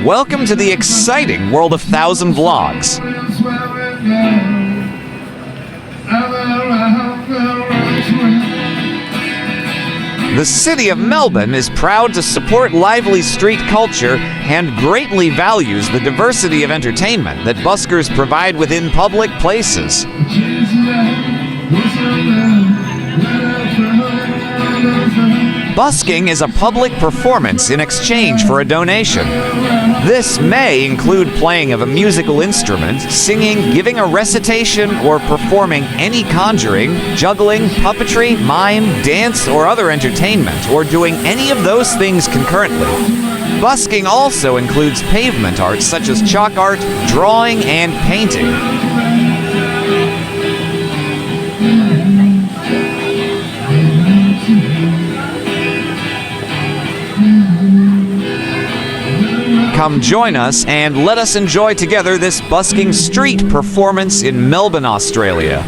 Welcome to the exciting world of 1,000 vlogs. The city of Melbourne is proud to support lively street culture and greatly values the diversity of entertainment that buskers provide within public places. Busking is a public performance in exchange for a donation. This may include playing of a musical instrument, singing, giving a recitation, or performing any conjuring, juggling, puppetry, mime, dance, or other entertainment, or doing any of those things concurrently. Busking also includes pavement art such as chalk art, drawing, and painting. Come join us and let us enjoy together this busking street performance in Melbourne, Australia.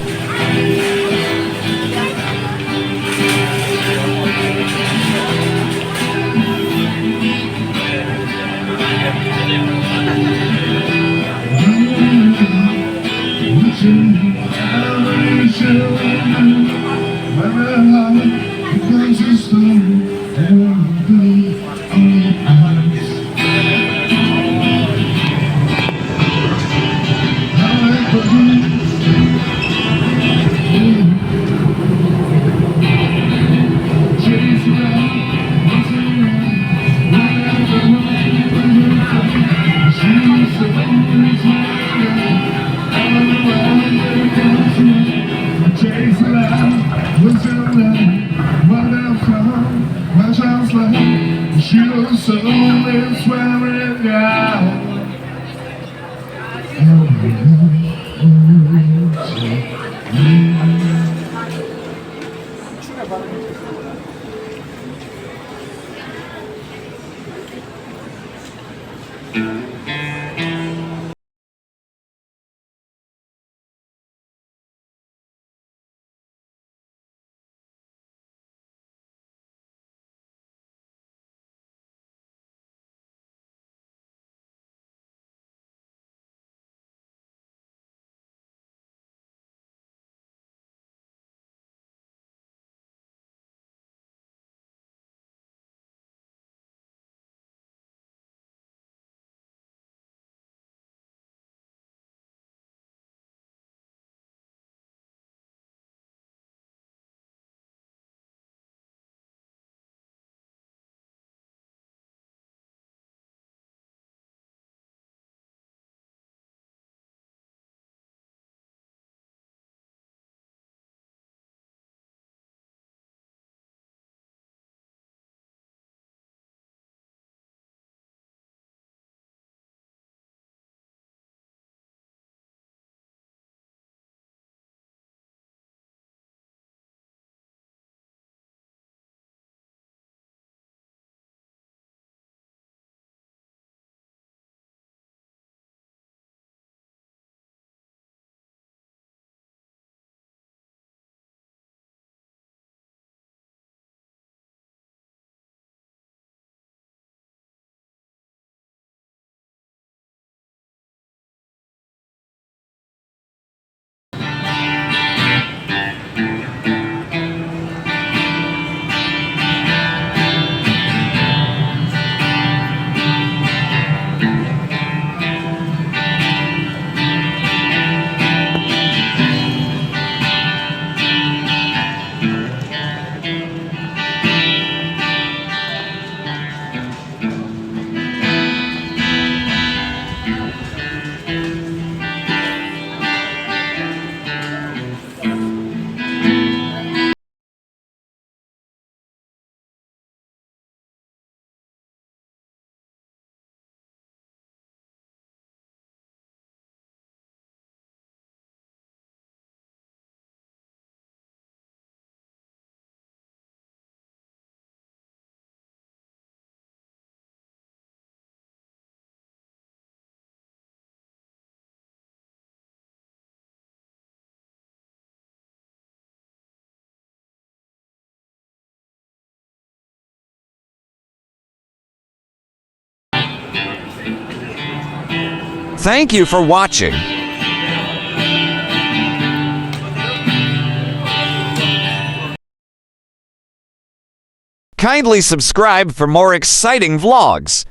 Thank you for watching. Kindly subscribe for more exciting vlogs.